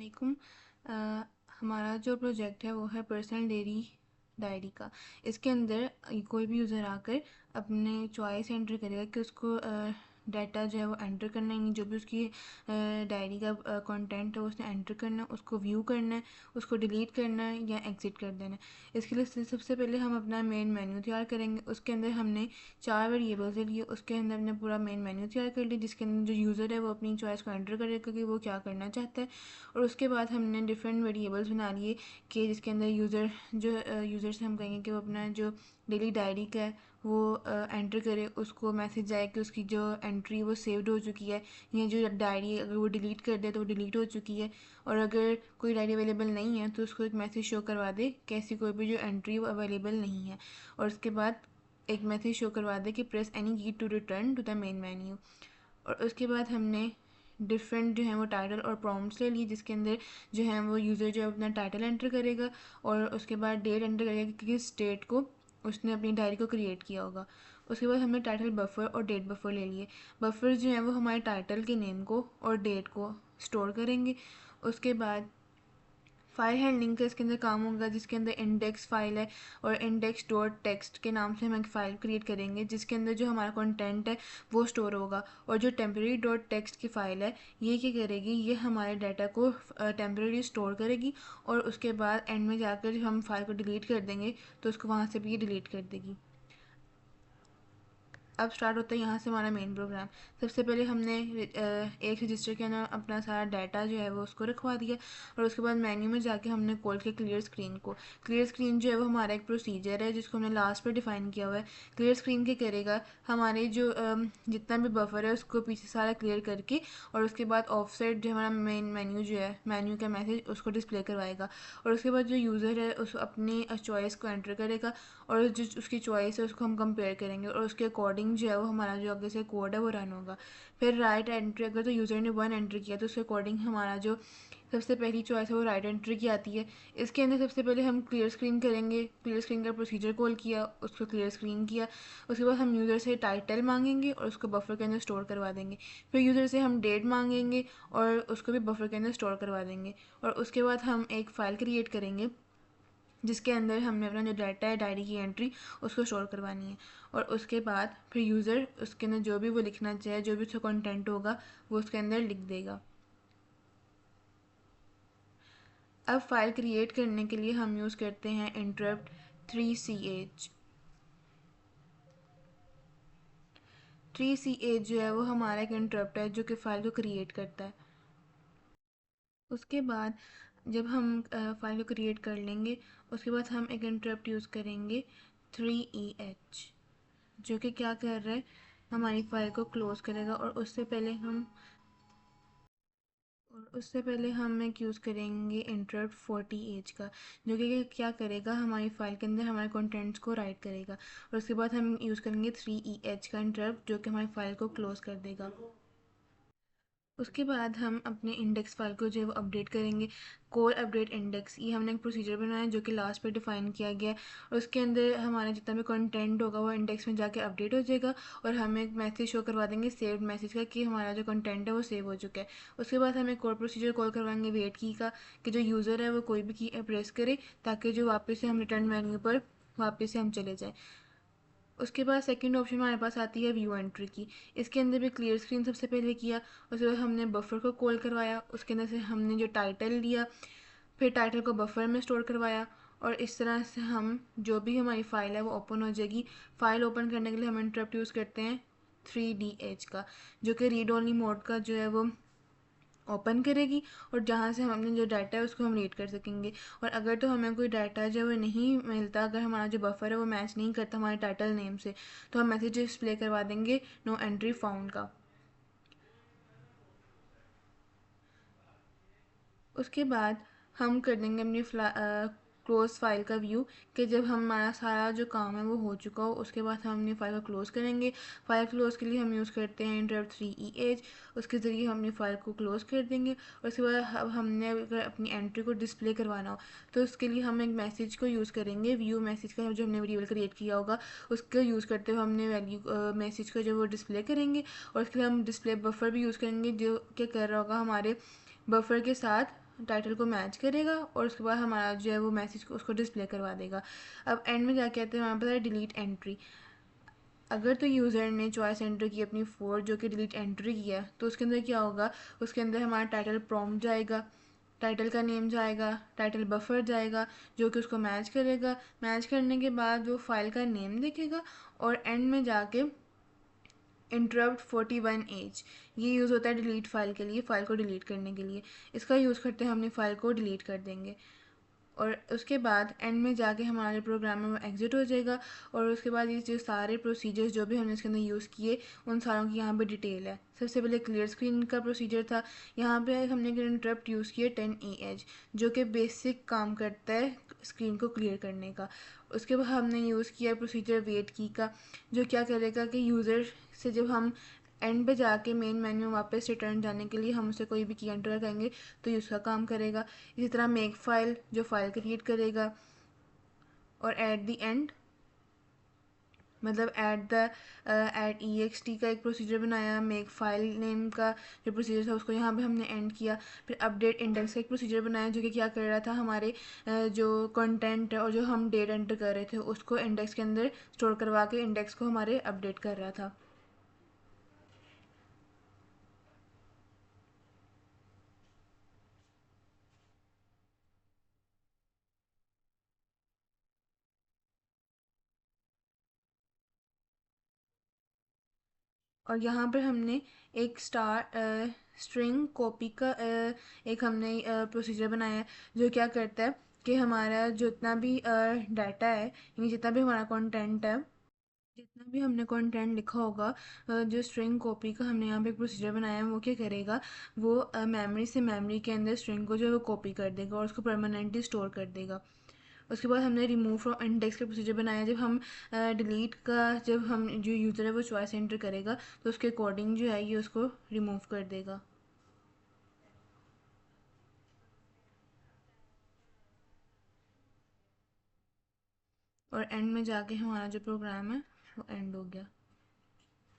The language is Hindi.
वालेकुम। हमारा जो प्रोजेक्ट है वो है पर्सनल डायरी का। इसके अंदर कोई भी यूज़र आकर अपने चॉइस एंटर करेगा कि उसको डाटा जो है वो एंटर करना है, जो भी उसकी डायरी का कंटेंट है उसने एंटर करना है, उसको व्यू करना है, उसको डिलीट करना है या एग्ज़िट कर देना है। इसके लिए सबसे पहले हम अपना मेन मेन्यू तैयार करेंगे। उसके अंदर हमने 4 वेरिएबल्स लिए, उसके अंदर हमने पूरा मेन मेन्यू तैयार कर लिया, जिसके अंदर जो यूज़र है वो अपनी चॉइस को एंटर करेगा कि वो क्या करना चाहता है। और उसके बाद हमने डिफरेंट वेरिएबल्स बना लिए कि जिसके अंदर यूज़र से हम कहेंगे कि वो अपना जो डेली डायरी का है वो एंटर करे, उसको मैसेज आए कि उसकी जो एंट्री वो सेव्ड हो चुकी है, या जो डायरी अगर वो डिलीट कर दे तो वो डिलीट हो चुकी है। और अगर कोई डायरी अवेलेबल नहीं है तो उसको एक मैसेज शो करवा दे कि ऐसी कोई भी जो एंट्री वो अवेलेबल नहीं है। और उसके बाद एक मैसेज शो करवा दे कि press any key to return to the main menu. और उसके बाद हमने डिफरेंट जो है वो टाइटल और प्रॉम्प्ट्स ले लिए, जिसके अंदर जो है वो यूज़र जो है अपना टाइटल एंटर करेगा और उसके बाद डेट एंटर करेगा कि किस डेट को उसने अपनी डायरी को क्रिएट किया होगा। उसके बाद हमने टाइटल बफर और डेट बफर ले लिए। बफर जो है वो हमारे टाइटल के नेम को और डेट को स्टोर करेंगे। उसके बाद फाइल हैंडलिंग का इसके अंदर काम होगा, जिसके अंदर इंडेक्स फाइल है और इंडेक्स डॉट टेक्स्ट के नाम से हम एक फ़ाइल क्रिएट करेंगे, जिसके अंदर जो हमारा कंटेंट है वो स्टोर होगा। और जो टेम्प्रेरी डॉट टेक्स्ट की फ़ाइल है ये क्या करेगी, ये हमारे डाटा को टेम्प्रेरी स्टोर करेगी और उसके बाद एंड में जाकर जब हम फाइल को डिलीट कर देंगे तो उसको वहाँ से भी ये डिलीट कर देगी। अब स्टार्ट होता है यहाँ से हमारा मेन प्रोग्राम। सबसे पहले हमने एक रजिस्टर के अंदर अपना सारा डाटा जो है वो उसको रखवा दिया और उसके बाद मेन्यू में जाके हमने खोल के क्लियर स्क्रीन को। क्लियर स्क्रीन जो है वो हमारा एक प्रोसीजर है जिसको हमने लास्ट पे डिफाइन किया हुआ है। क्लियर स्क्रीन क्या करेगा, हमारे जो जितना भी बफर है उसको पीछे सारा क्लियर करके और उसके बाद ऑफसेट जो हमारा मेन मेन्यू जो है मेन्यू का मैसेज उसको डिस्प्ले करवाएगा। और उसके बाद जो यूज़र है उस अपनी चॉइस को एंटर करेगा और जो उसकी चॉइस है उसको हम कंपेयर करेंगे और उसके अकॉर्डिंग जो है वो हमारा जो आगे से कोड है वो रन होगा। फिर राइट एंट्री, अगर तो यूज़र ने 1 एंटर किया तो उसके अकॉर्डिंग हमारा जो सबसे पहली चॉइस है वो राइट एंट्री की आती है। इसके अंदर सबसे पहले हम क्लियर स्क्रीन करेंगे। क्लियर स्क्रीन का प्रोसीजर कॉल किया, उसको क्लियर स्क्रीन किया। उसके बाद हम यूज़र से टाइटल मांगेंगे और उसको बफर के अंदर स्टोर करवा देंगे। फिर यूज़र से हम डेट मांगेंगे और उसको भी बफर के अंदर स्टोर करवा देंगे। और उसके बाद हम एक फ़ाइल क्रिएट करेंगे जिसके अंदर हमने अपना जो डाटा है डायरी की एंट्री उसको स्टोर करवानी है। और उसके बाद फिर यूज़र उसके अंदर जो भी वो लिखना चाहे, जो भी उसका कंटेंट होगा वो उसके अंदर लिख देगा। अब फाइल क्रिएट करने के लिए हम यूज़ करते हैं इंटरप्ट 3ch। 3ch जो है वो हमारा एक इंटरप्ट है जो कि फ़ाइल को क्रिएट करता है। उसके बाद जब हम फाइल को क्रिएट कर लेंगे उसके बाद हम एक इंटरप्ट यूज़ करेंगे 3eh, जो कि क्या कर रहा है, हमारी फाइल को क्लोज करेगा। और उससे पहले हम एक यूज़ करेंगे इंटरप्ट 40h का, जो कि क्या करेगा, हमारी फाइल के अंदर हमारे कंटेंट्स को राइट करेगा। और उसके बाद हम यूज़ करेंगे 3eh का इंटरप्ट, जो कि हमारी फाइल को क्लोज कर देगा। उसके बाद हम अपने इंडेक्स फाइल को जो है वो अपडेट करेंगे। कोर अपडेट इंडेक्स, ये हमने एक प्रोसीजर बनाया है जो कि लास्ट पे डिफाइन किया गया है। और उसके अंदर हमारा जितना भी कंटेंट होगा वो इंडेक्स में जाके अपडेट हो जाएगा और हमें एक मैसेज शो करवा देंगे सेव्ड मैसेज का कि हमारा जो कंटेंट है वो सेव हो चुका है। उसके बाद हमें कोर प्रोसीजर कॉल करवाएंगे वेट की का, कि जो यूज़र है वो कोई भी की प्रेस करे ताकि जो वापस से हम रिटर्न मेन्यू पर वापस से हम चले जाएँ। उसके बाद सेकंड ऑप्शन हमारे पास आती है व्यू एंट्री की। इसके अंदर भी क्लियर स्क्रीन सबसे पहले किया, उसके बाद हमने बफर को कॉल करवाया, उसके अंदर से हमने जो टाइटल लिया फिर टाइटल को बफर में स्टोर करवाया। और इस तरह से हम जो भी हमारी फ़ाइल है वो ओपन हो जाएगी। फ़ाइल ओपन करने के लिए हम इंटरप्ट यूज़ करते हैं 3dh का, जो कि रीड ओनली मोड का जो है वो ओपन करेगी और जहाँ से हम अपने जो डाटा है उसको हम रीड कर सकेंगे। और अगर तो हमें कोई डाटा जो है वो नहीं मिलता, अगर हमारा जो बफर है वो मैच नहीं करता हमारे टाइटल नेम से, तो हम मैसेज डिस्प्ले करवा देंगे नो एंट्री फाउंड का। उसके बाद हम कर देंगे अपनी क्लोज़ फाइल का व्यू, कि जब हमारा सारा जो काम है वो हो चुका हो उसके बाद हम अपनी फ़ाइल को क्लोज़ करेंगे। फ़ाइल क्लोज़ के लिए हम यूज़ करते हैं इंटरप्ट 3eh, उसके ज़रिए हम अपनी फ़ाइल को क्लोज़ कर देंगे। और उसके बाद अब हमने अगर अपनी एंट्री को डिस्प्ले करवाना हो तो उसके लिए हम एक मैसेज को यूज़ करेंगे, व्यू मैसेज का जो हमने वेरिएबल क्रिएट किया होगा उसको यूज़ करते हुए हमने वैल्यू मैसेज को जो वो डिस्प्ले करेंगे। और उसके लिए हम डिस्प्ले बफर भी यूज़ करेंगे, जो क्या कर रहा होगा, हमारे बफर के साथ टाइटल को मैच करेगा और उसके बाद हमारा जो है वो मैसेज को उसको डिस्प्ले करवा देगा। अब एंड में क्या कहते हैं हमारे पास है डिलीट एंट्री। अगर तो यूज़र ने चॉइस एंटर की अपनी 4 जो कि डिलीट एंट्री किया तो उसके अंदर क्या होगा, उसके अंदर हमारा टाइटल प्रॉम्प्ट जाएगा, टाइटल का नेम जाएगा, टाइटल बफर जाएगा जो कि उसको मैच करेगा। मैच करने के बाद वो फाइल का नेम देखेगा और एंड में जाके इंटरप्ट 41 एज ये यूज़ होता है डिलीट फाइल के लिए, फ़ाइल को डिलीट करने के लिए। इसका यूज़ करते हैं अपनी फ़ाइल को डिलीट कर देंगे और उसके बाद एंड में जाके हमारे प्रोग्राम में वो एग्ज़िट हो जाएगा। और उसके बाद ये जो सारे प्रोसीजर्स जो भी हमने इसके अंदर यूज़ किए उन सारों की यहाँ पे डिटेल है। सबसे पहले क्लियर स्क्रीन का प्रोसीजर था, यहाँ पे हमने इंटरप्ट यूज़ किया 10 एज जो कि बेसिक काम करता है स्क्रीन को क्लियर करने का। उसके बाद हमने यूज़ किया प्रोसीजर वेट की का, जो क्या करेगा कि यूज़र से जब हम एंड पे जाके मेन मेन्यू वापस रिटर्न जाने के लिए हम उसे कोई भी की एंटर करेंगे तो ये उसका काम करेगा। इसी तरह मेक फाइल जो फाइल क्रिएट करेगा और एट द एंड मतलब एट ई एक्स टी का एक प्रोसीजर बनाया, मेक फाइल नेम का जो प्रोसीजर था उसको यहाँ पे हमने एंड किया। फिर अपडेट इंडेक्स का एक प्रोसीजर बनाया जो कि क्या कर रहा था, हमारे जो कंटेंट और जो हम डेट एंटर कर रहे थे उसको इंडेक्स के अंदर स्टोर करवा के इंडेक्स को हमारे अपडेट कर रहा था। और यहाँ पर हमने एक स्ट्रिंग कॉपी का एक हमने प्रोसीजर बनाया है जो क्या करता है कि हमारा जितना भी डाटा है यानी जितना भी हमारा कंटेंट है, जितना भी हमने कंटेंट लिखा होगा, जो स्ट्रिंग कॉपी का हमने यहाँ पे एक प्रोसीजर बनाया है वो क्या करेगा, वो मेमोरी से मेमोरी के अंदर स्ट्रिंग को जो है वो कॉपी कर देगा और उसको परमानेंटली स्टोर कर देगा। उसके बाद हमने रिमूव फ्रॉम इंडेक्स का प्रोसीजर बनाया, जब हम डिलीट का जब हम जो यूज़र है वो चॉइस एंटर करेगा तो उसके अकॉर्डिंग जो है ये उसको रिमूव कर देगा। और एंड में जाके हमारा जो प्रोग्राम है वो एंड हो गया।